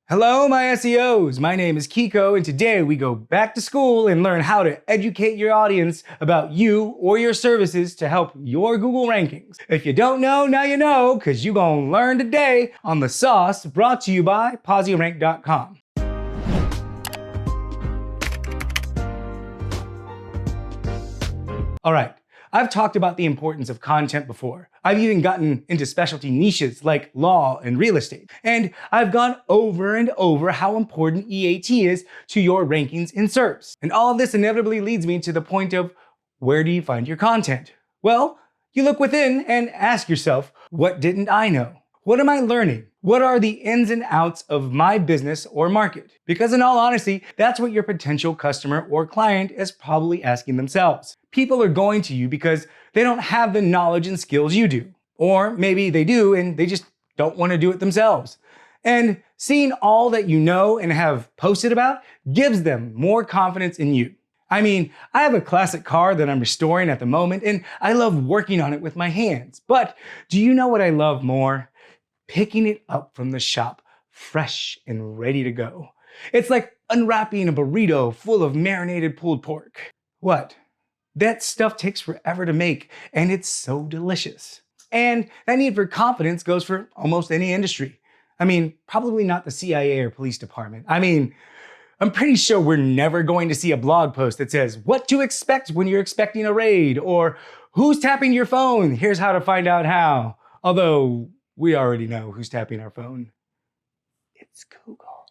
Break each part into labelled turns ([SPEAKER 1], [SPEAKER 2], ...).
[SPEAKER 1] Hello, my SEOs. My name is Kiko, and today we go back to school and learn how to educate your audience about you or your services to help your Google rankings. If you don't know, now you know, because you're going to learn today on The Sauce, brought to you by PosiRank.com. All right. I've talked about the importance of content before. I've even gotten into specialty niches like law and real estate. And I've gone over and over how important EAT is to your rankings in SERPs. And all of this inevitably leads me to the point of, where do you find your content? Well, you look within and ask yourself, what didn't I know? What am I learning? What are the ins and outs of my business or market? Because in all honesty, that's what your potential customer or client is probably asking themselves. People are going to you because they don't have the knowledge and skills you do. Or maybe they do and they just don't want to do it themselves. And seeing all that you know and have posted about gives them more confidence in you. I mean, I have a classic car that I'm restoring at the moment and I love working on it with my hands. But do you know what I love more? Picking it up from the shop, fresh and ready to go. It's like unwrapping a burrito full of marinated pulled pork. What? That stuff takes forever to make, and it's so delicious. And that need for confidence goes for almost any industry. I mean, probably not the CIA or police department. I mean, I'm pretty sure we're never going to see a blog post that says, what to expect when you're expecting a raid, or who's tapping your phone, here's how to find out how. Although, we already know who's tapping our phone. It's Google.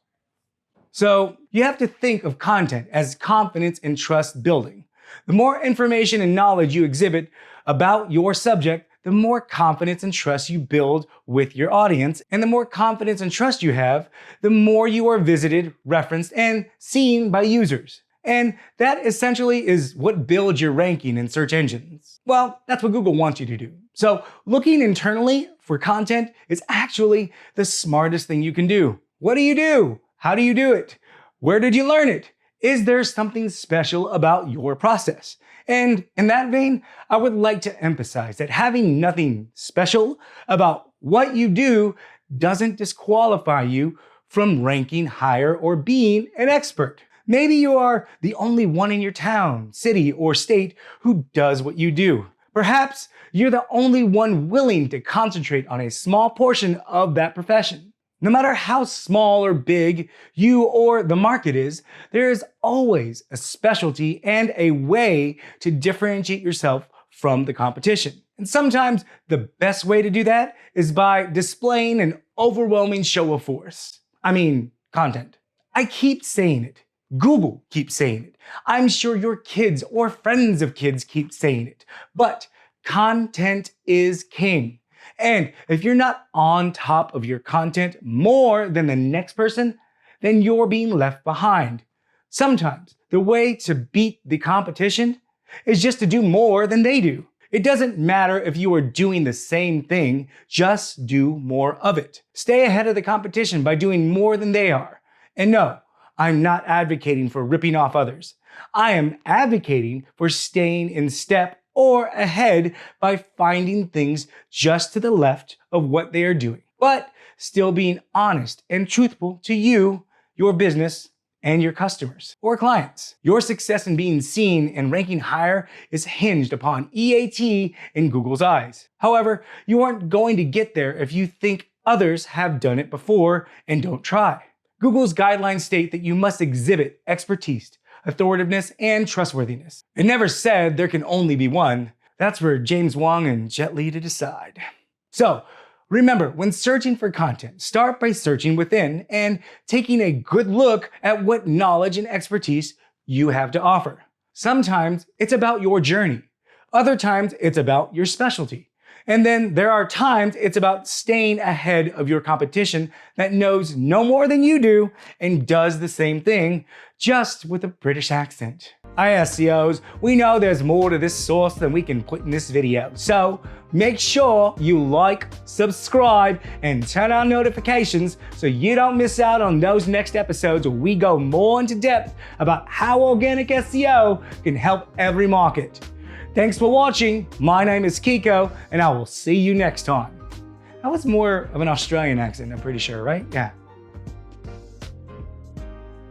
[SPEAKER 1] So you have to think of content as confidence and trust building. The more information and knowledge you exhibit about your subject, the more confidence and trust you build with your audience. And the more confidence and trust you have, the more you are visited, referenced, and seen by users. And that essentially is what builds your ranking in search engines. Well, that's what Google wants you to do. So looking internally for content is actually the smartest thing you can do. What do you do? How do you do it? Where did you learn it? Is there something special about your process? And in that vein, I would like to emphasize that having nothing special about what you do doesn't disqualify you from ranking higher or being an expert. Maybe you are the only one in your town, city, or state who does what you do. Perhaps you're the only one willing to concentrate on a small portion of that profession. No matter how small or big you or the market is, there is always a specialty and a way to differentiate yourself from the competition. And sometimes the best way to do that is by displaying an overwhelming show of force. I mean, content. I keep saying it. Google keeps saying it. I'm sure your kids or friends of kids keep saying it. But content is king. And if you're not on top of your content more than the next person, then you're being left behind. Sometimes the way to beat the competition is just to do more than they do. It doesn't matter if you are doing the same thing, just do more of it. Stay ahead of the competition by doing more than they are. And no, I'm not advocating for ripping off others. I am advocating for staying in step or ahead by finding things just to the left of what they are doing, but still being honest and truthful to you, your business, and your customers or clients. Your success in being seen and ranking higher is hinged upon EAT in Google's eyes. However, you aren't going to get there if you think others have done it before and don't try. Google's guidelines state that you must exhibit expertise, authoritiveness, and trustworthiness. It never said there can only be one. That's for James Wong and Jet Li to decide. So remember, when searching for content, start by searching within and taking a good look at what knowledge and expertise you have to offer. Sometimes it's about your journey. Other times it's about your specialty. And then there are times it's about staying ahead of your competition that knows no more than you do and does the same thing, just with a British accent. SEOs, we know there's more to this sauce than we can put in this video. So make sure you like, subscribe, and turn on notifications so you don't miss out on those next episodes where we go more into depth about how organic SEO can help every market. Thanks for watching. My name is Kiko, and I will see you next time. That was more of an Australian accent, I'm pretty sure, right? Yeah.